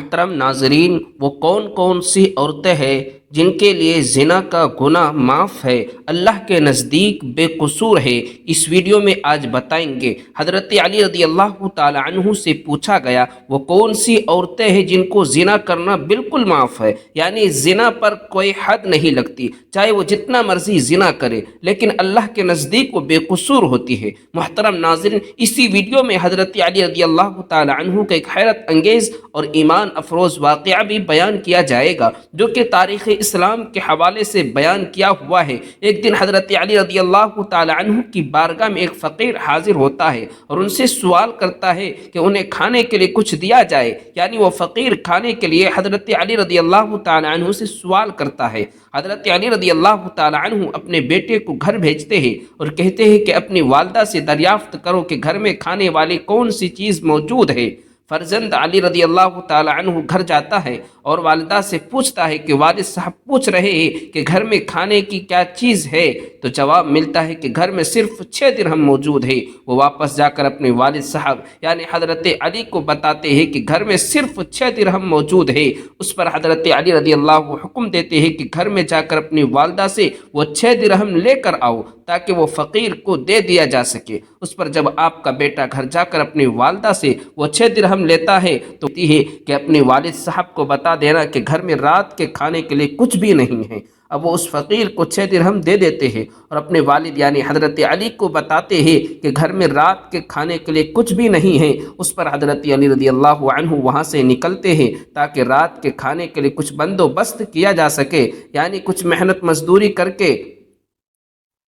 محترم ناظرین، وہ کون کون سی عورتیں ہیں جن کے لیے زنا کا گناہ معاف ہے، اللہ کے نزدیک بے قصور ہے؟ اس ویڈیو میں آج بتائیں گے۔ حضرت علی رضی اللہ تعالی عنہ سے پوچھا گیا وہ کون سی عورتیں ہیں جن کو زنا کرنا بالکل معاف ہے، یعنی زنا پر کوئی حد نہیں لگتی، چاہے وہ جتنا مرضی زنا کرے لیکن اللہ کے نزدیک وہ بے قصور ہوتی ہے۔ محترم ناظرین، اسی ویڈیو میں حضرت علی رضی اللہ تعالی عنہ کا ایک حیرت انگیز اور ایمان افروز واقعہ بھی بیان کیا جائے گا جو کہ تاریخ اسلام کے حوالے سے بیان کیا ہوا ہے۔ ایک دن حضرت علی رضی اللہ تعالی عنہ کی بارگاہ میں ایک فقیر حاضر ہوتا ہے اور ان سے سوال کرتا ہے کہ انہیں کھانے کے لیے کچھ دیا جائے، یعنی وہ فقیر کھانے کے لیے حضرت علی رضی اللہ تعالی عنہ سے سوال کرتا ہے۔ حضرت علی رضی اللہ تعالی عنہ اپنے بیٹے کو گھر بھیجتے ہیں اور کہتے ہیں کہ اپنی والدہ سے دریافت کرو کہ گھر میں کھانے والی کون سی چیز موجود ہے۔ فرزند علی رضی اللہ تعالی عنہ گھر جاتا ہے اور والدہ سے پوچھتا ہے کہ والد صاحب پوچھ رہے ہیں کہ گھر میں کھانے کی کیا چیز ہے، تو جواب ملتا ہے کہ گھر میں صرف 6 درہم موجود ہے۔ وہ واپس جا کر اپنے والد صاحب یعنی حضرت علی کو بتاتے ہیں کہ گھر میں صرف 6 درہم موجود ہے۔ اس پر حضرت علی رضی اللہ حکم دیتے ہیں کہ گھر میں جا کر اپنی والدہ سے وہ 6 درہم لے کر آؤ تاکہ وہ فقیر کو دے دیا جا سکے۔ اس پر جب آپ کا بیٹا گھر جا کر اپنی والدہ سے وہ 6 درہم لیتا ہے تو کہتی ہے کہ اپنے والد صاحب کو بتا دینا کہ گھر میں رات کے کھانے کے لیے کچھ بھی نہیں ہے۔ اب وہ اس فقیر کو 6 درہم دے دیتے ہیں اور اپنے والد یعنی حضرت علی کو بتاتے ہیں کہ گھر میں رات کے کھانے کے لیے کچھ بھی نہیں ہے۔ اس پر حضرت علی رضی اللہ عنہ وہاں سے نکلتے ہیں تاکہ رات کے کھانے کے لیے کچھ بندوبست کیا جا سکے، یعنی کچھ محنت مزدوری کر کے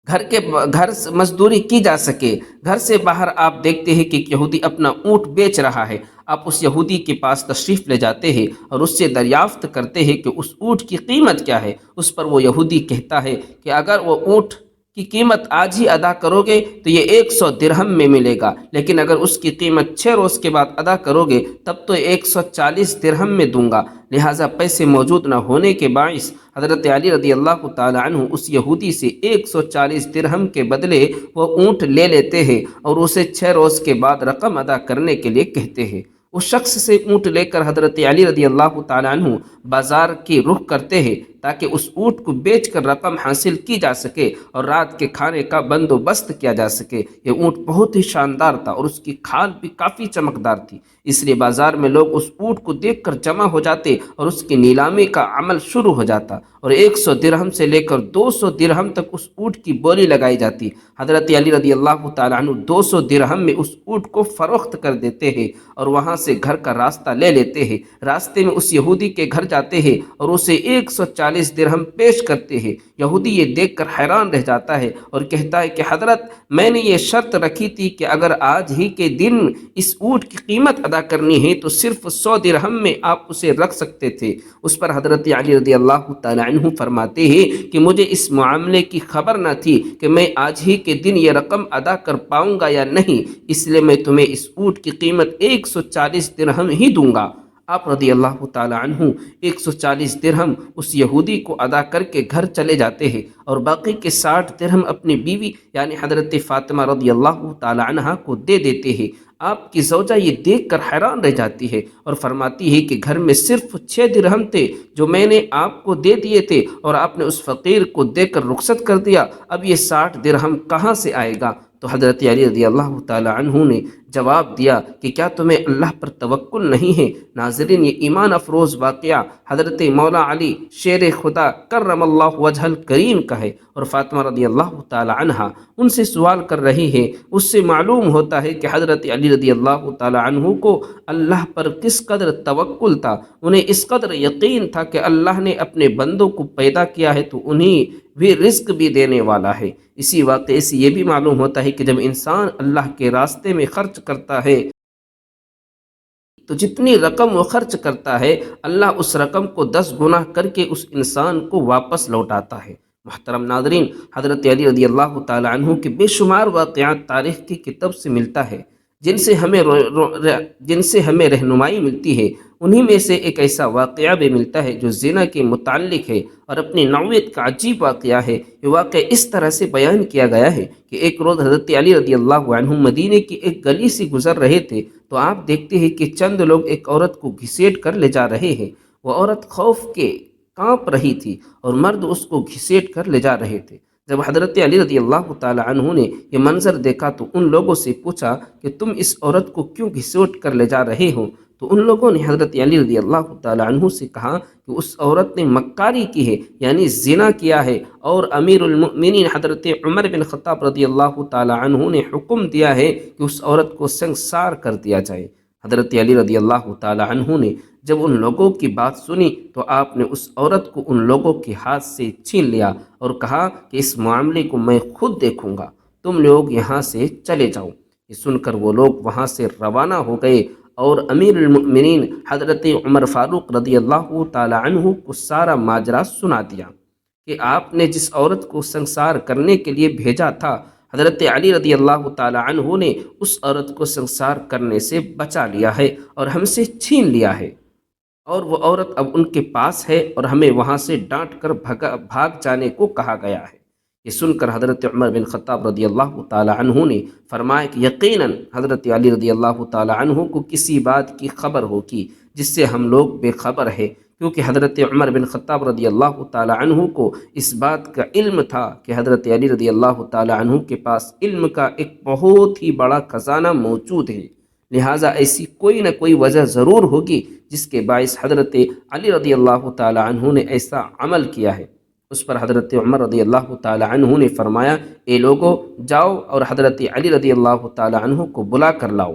گھر مزدوری کی جا سکے۔ گھر سے باہر آپ دیکھتے ہیں کہ ایک یہودی اپنا اونٹ بیچ رہا ہے۔ آپ اس یہودی کے پاس تشریف لے جاتے ہیں اور اس سے دریافت کرتے ہیں کہ اس اونٹ کی قیمت کیا ہے۔ اس پر وہ یہودی کہتا ہے کہ اگر وہ اونٹ کی قیمت آج ہی ادا کرو گے تو یہ 100 درہم میں ملے گا، لیکن اگر اس کی قیمت 6 روز کے بعد ادا کرو گے تب تو 140 درہم میں دوں گا۔ لہٰذا پیسے موجود نہ ہونے کے باعث حضرت علی رضی اللہ تعالی عنہ اس یہودی سے 140 درہم کے بدلے وہ اونٹ لے لیتے ہیں اور اسے 6 روز کے بعد رقم ادا کرنے کے لیے کہتے ہیں۔ اس شخص سے اونٹ لے کر حضرت علی رضی اللہ تعالی عنہ بازار کی رخ کرتے ہیں تاکہ اس اونٹ کو بیچ کر رقم حاصل کی جا سکے اور رات کے کھانے کا بندوبست کیا جا سکے۔ یہ اونٹ بہت ہی شاندار تھا اور اس کی کھال بھی کافی چمکدار تھی، اس لیے بازار میں لوگ اس اونٹ کو دیکھ کر جمع ہو جاتے اور اس کی نیلامی کا عمل شروع ہو جاتا اور 100 درہم سے لے کر 200 درہم تک اس اونٹ کی بولی لگائی جاتی۔ حضرت علی رضی اللہ تعالی عنہ 200 درہم میں اس اونٹ کو فروخت کر دیتے ہیں اور وہاں سے گھر کا راستہ لے لیتے ہیں۔ راستے میں اس یہودی کے گھر جاتے ہیں اور اسے 140 درہم پیش کرتے ہیں۔ یہودی یہ دیکھ کر حیران رہ جاتا ہے اور کہتا ہے کہ حضرت میں نے یہ شرط رکھی تھی کہ اگر آج ہی کے دن اس اونٹ کی قیمت ادا کرنی ہے تو صرف 100 درہم میں آپ اسے رکھ سکتے تھے۔ اس پر حضرت علی رضی اللہ تعالی عنہ فرماتے ہیں کہ مجھے اس معاملے کی خبر نہ تھی کہ میں آج ہی کے دن یہ رقم ادا کر پاؤں گا یا نہیں، اس لیے میں تمہیں اس اونٹ کی قیمت 140 درہم ہی دوں گا۔ آپ رضی اللہ تعالی عنہ 140 درہم اس یہودی کو ادا کر کے گھر چلے جاتے ہیں اور باقی کے 60 درہم اپنی بیوی یعنی حضرت فاطمہ رضی اللہ تعالی عنہ کو دے دیتے ہیں۔ آپ کی زوجہ یہ دیکھ کر حیران رہ جاتی ہے اور فرماتی ہے کہ گھر میں صرف 6 درہم تھے جو میں نے آپ کو دے دیے تھے اور آپ نے اس فقیر کو دے کر رخصت کر دیا، اب یہ 60 درہم کہاں سے آئے گا؟ تو حضرت علی رضی اللہ تعالی عنہ نے جواب دیا کہ کیا تمہیں اللہ پر توکل نہیں ہے؟ ناظرین، یہ ایمان افروز واقعہ حضرت مولا علی شیر خدا کرم اللہ وجہ الکریم کا ہے اور فاطمہ رضی اللہ تعالی عنہ ان سے سوال کر رہی ہے۔ اس سے معلوم ہوتا ہے کہ حضرت علی رضی اللہ تعالی عنہ کو اللہ پر کس قدر توکل تھا، انہیں اس قدر یقین تھا کہ اللہ نے اپنے بندوں کو پیدا کیا ہے تو انہیں بھی رزق بھی دینے والا ہے۔ اسی واقعے سے یہ بھی معلوم ہوتا ہے کہ جب انسان اللہ کے راستے میں خرچ کرتا ہے تو جتنی رقم وہ خرچ کرتا ہے اللہ اس رقم کو 10 گنا کر کے اس انسان کو واپس لوٹاتا ہے۔ محترم ناظرین، حضرت علی رضی اللہ تعالی عنہ کے بے شمار واقعات تاریخ کی کتب سے ملتا ہے، جن سے ہمیں رہنمائی ملتی ہے، انہی میں سے ایک ایسا واقعہ بھی ملتا ہے جو زنا کے متعلق ہے اور اپنی نوعیت کا عجیب واقعہ ہے۔ یہ واقعہ اس طرح سے بیان کیا گیا ہے کہ ایک روز حضرت علی رضی اللہ عنہ مدینے کی ایک گلی سے گزر رہے تھے تو آپ دیکھتے ہیں کہ چند لوگ ایک عورت کو گھسیٹ کر لے جا رہے ہیں۔ وہ عورت خوف کے کانپ رہی تھی اور مرد اس کو گھسیٹ کر لے جا رہے تھے۔ جب حضرت علی رضی اللہ تعالی عنہ نے یہ منظر دیکھا تو ان لوگوں سے پوچھا کہ تم اس عورت کو کیوں گھسیٹ کر لے جا رہے ہو؟ تو ان لوگوں نے حضرت علی رضی اللہ تعالی عنہ سے کہا کہ اس عورت نے مکاری کی ہے، یعنی زنا کیا ہے، اور امیر المؤمنین حضرت عمر بن خطاب رضی اللہ تعالی عنہ نے حکم دیا ہے کہ اس عورت کو سنگسار کر دیا جائے۔ حضرت علی رضی اللہ تعالی عنہ نے جب ان لوگوں کی بات سنی تو آپ نے اس عورت کو ان لوگوں کے ہاتھ سے چھین لیا اور کہا کہ اس معاملے کو میں خود دیکھوں گا، تم لوگ یہاں سے چلے جاؤ۔ یہ سن کر وہ لوگ وہاں سے روانہ ہو گئے اور امیر المؤمنین حضرت عمر فاروق رضی اللہ تعالی عنہ کو سارا ماجرا سنا دیا کہ آپ نے جس عورت کو سنسار کرنے کے لیے بھیجا تھا، حضرت علی رضی اللہ تعالی عنہ نے اس عورت کو سنسار کرنے سے بچا لیا ہے اور ہم سے چھین لیا ہے، اور وہ عورت اب ان کے پاس ہے اور ہمیں وہاں سے ڈانٹ کر بھاگ جانے کو کہا گیا ہے۔ یہ سن کر حضرت عمر بن خطاب رضی اللہ تعالی عنہ نے فرمایا کہ یقیناً حضرت علی رضی اللہ تعالی عنہ کو کسی بات کی خبر ہوگی جس سے ہم لوگ بے خبر ہے، کیونکہ حضرت عمر بن خطاب رضی اللہ تعالی عنہ کو اس بات کا علم تھا کہ حضرت علی رضی اللہ تعالی عنہ کے پاس علم کا ایک بہت ہی بڑا خزانہ موجود ہے، لہٰذا ایسی کوئی نہ کوئی وجہ ضرور ہوگی جس کے باعث حضرت علی رضی اللہ تعالی عنہ نے ایسا عمل کیا ہے۔ اس پر حضرت عمر رضی اللہ تعالی عنہ نے فرمایا، اے لوگو جاؤ اور حضرت علی رضی اللہ تعالی عنہ کو بلا کر لاؤ۔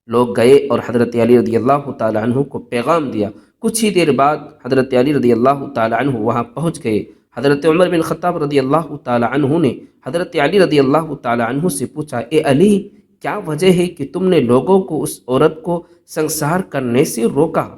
لوگ گئے اور حضرت علی رضی اللہ تعالی عنہ کو پیغام دیا۔ کچھ ہی دیر بعد حضرت علی رضی اللہ تعالی عنہ وہاں پہنچ گئے۔ حضرت عمر بن خطاب رضی اللہ تعالی عنہ نے حضرت علی رضی اللہ تعالی عنہ سے پوچھا، اے علی، کیا وجہ ہے کہ تم نے لوگوں کو اس عورت کو سنسار کرنے سے روکا؟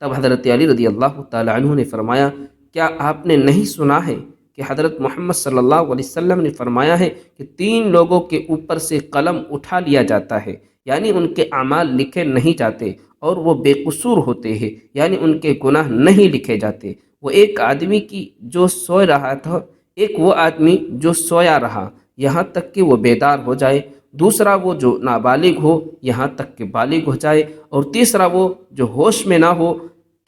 تب حضرت علی رضی اللہ تعالی عنہ نے فرمایا، کیا آپ نے نہیں سنا ہے کہ حضرت محمد صلی اللہ علیہ وسلم نے فرمایا ہے کہ 3 لوگوں کے اوپر سے قلم اٹھا لیا جاتا ہے، یعنی ان کے اعمال لکھے نہیں جاتے، اور وہ بے قصور ہوتے ہیں، یعنی ان کے گناہ نہیں لکھے جاتے۔ وہ ایک آدمی کی جو سو رہا تھا، ایک وہ آدمی جو سویا رہا یہاں تک کہ وہ بیدار ہو جائے، دوسرا وہ جو نابالغ ہو یہاں تک کہ بالغ ہو جائے، اور تیسرا وہ جو ہوش میں نہ ہو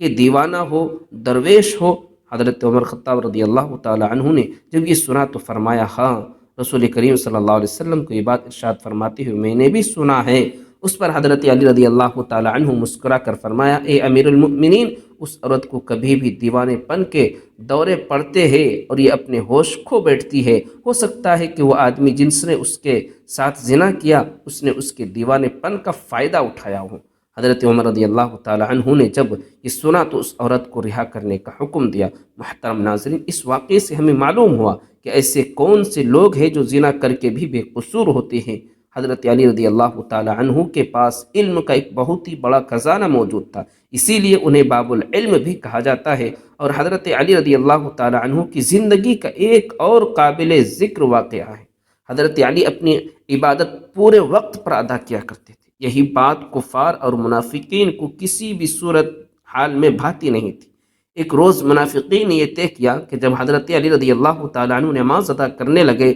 کہ دیوانہ ہو، درویش ہو۔ حضرت عمر خطاب رضی اللہ تعالی عنہ نے جب یہ سنا تو فرمایا، ہاں، رسول کریم صلی اللہ علیہ وسلم کو یہ بات ارشاد فرماتے ہوئے میں نے بھی سنا ہے۔ اس پر حضرت علی رضی اللہ تعالی عنہ مسکرا کر فرمایا، اے امیر المؤمنین، اس عورت کو کبھی بھی دیوانے پن کے دورے پڑتے ہیں اور یہ اپنے ہوش کھو بیٹھتی ہے، ہو سکتا ہے کہ وہ آدمی جس نے اس کے ساتھ زنا کیا اس نے اس کے دیوانے پن کا فائدہ اٹھایا ہو۔ حضرت عمر رضی اللہ تعالی عنہ نے جب یہ سنا تو اس عورت کو رہا کرنے کا حکم دیا۔ محترم ناظرین، اس واقعے سے ہمیں معلوم ہوا کہ ایسے کون سے لوگ ہیں جو زنا کر کے بھی بے قصور ہوتے ہیں۔ حضرت علی رضی اللہ تعالی عنہ کے پاس علم کا ایک بہت ہی بڑا خزانہ موجود تھا، اسی لیے انہیں باب العلم بھی کہا جاتا ہے۔ اور حضرت علی رضی اللہ تعالی عنہ کی زندگی کا ایک اور قابل ذکر واقعہ ہے۔ حضرت علی اپنی عبادت پورے وقت پر ادا کیا کرتے تھے، یہی بات کفار اور منافقین کو کسی بھی صورت حال میں بھاتی نہیں تھی۔ ایک روز منافقین نے یہ طے کیا کہ جب حضرت علی رضی اللہ تعالی عنہ نماز ادا کرنے لگے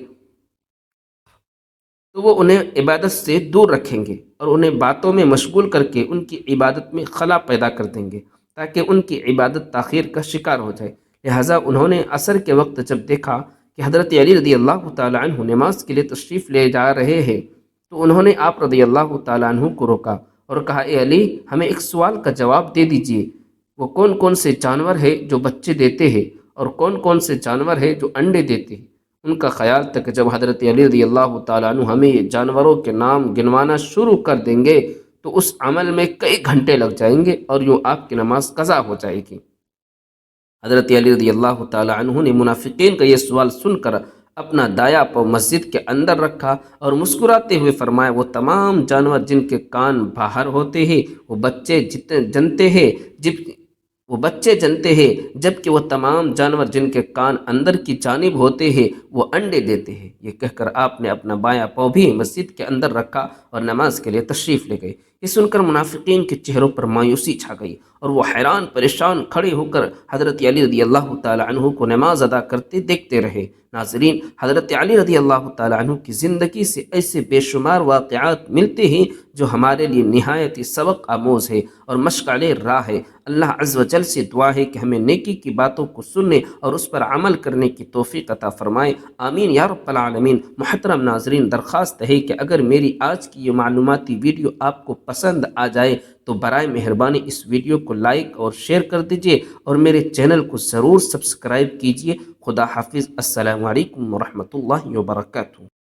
تو وہ انہیں عبادت سے دور رکھیں گے اور انہیں باتوں میں مشغول کر کے ان کی عبادت میں خلا پیدا کر دیں گے تاکہ ان کی عبادت تاخیر کا شکار ہو جائے۔ لہٰذا انہوں نے عصر کے وقت جب دیکھا کہ حضرت علی رضی اللہ تعالی عنہ نماز کے لیے تشریف لے جا رہے ہیں تو انہوں نے آپ رضی اللہ تعالی عنہ کو روکا اور کہا، اے علی، ہمیں ایک سوال کا جواب دے دیجئے، وہ کون کون سے جانور ہیں جو بچے دیتے ہیں اور کون کون سے جانور ہیں جو انڈے دیتے ہیں؟ ان کا خیال تھا کہ جب حضرت علی رضی اللہ تعالیٰ عنہ ہمیں یہ جانوروں کے نام گنوانا شروع کر دیں گے تو اس عمل میں کئی گھنٹے لگ جائیں گے اور یوں آپ کی نماز قضا ہو جائے گی۔ حضرت علی رضی اللہ تعالیٰ عنہ نے منافقین کا یہ سوال سن کر اپنا دایا پاؤں مسجد کے اندر رکھا اور مسکراتے ہوئے فرمایا، وہ تمام جانور جن کے کان باہر ہوتے ہیں، وہ بچے جنتے ہیں، وہ بچے جنتے ہیں جبکہ وہ تمام جانور جن کے کان اندر کی جانب ہوتے ہیں وہ انڈے دیتے ہیں۔ یہ کہہ کر آپ نے اپنا بایاں پاؤں بھی مسجد کے اندر رکھا اور نماز کے لیے تشریف لے گئے۔ یہ سن کر منافقین کے چہروں پر مایوسی چھا گئی اور وہ حیران پریشان کھڑے ہو کر حضرت علی رضی اللہ تعالی عنہ کو نماز ادا کرتے دیکھتے رہے۔ ناظرین، حضرت علی رضی اللہ تعالی عنہ کی زندگی سے ایسے بے شمار واقعات ملتے ہیں جو ہمارے لیے نہایت ہی سبق آموز ہے اور مشعل راہ ہے۔ اللہ عز و جل سے دعا ہے کہ ہمیں نیکی کی باتوں کو سننے اور اس پر عمل کرنے کی توفیق عطا فرمائے، آمین یا رب العالمین۔ محترم ناظرین، درخواست ہے کہ اگر میری آج کی یہ معلوماتی ویڈیو آپ کو پسند آ جائے تو برائے مہربانی اس ویڈیو کو لائک اور شیئر کر دیجئے اور میرے چینل کو ضرور سبسکرائب کیجئے۔ خدا حافظ، السلام علیکم ورحمۃ اللہ وبرکاتہ۔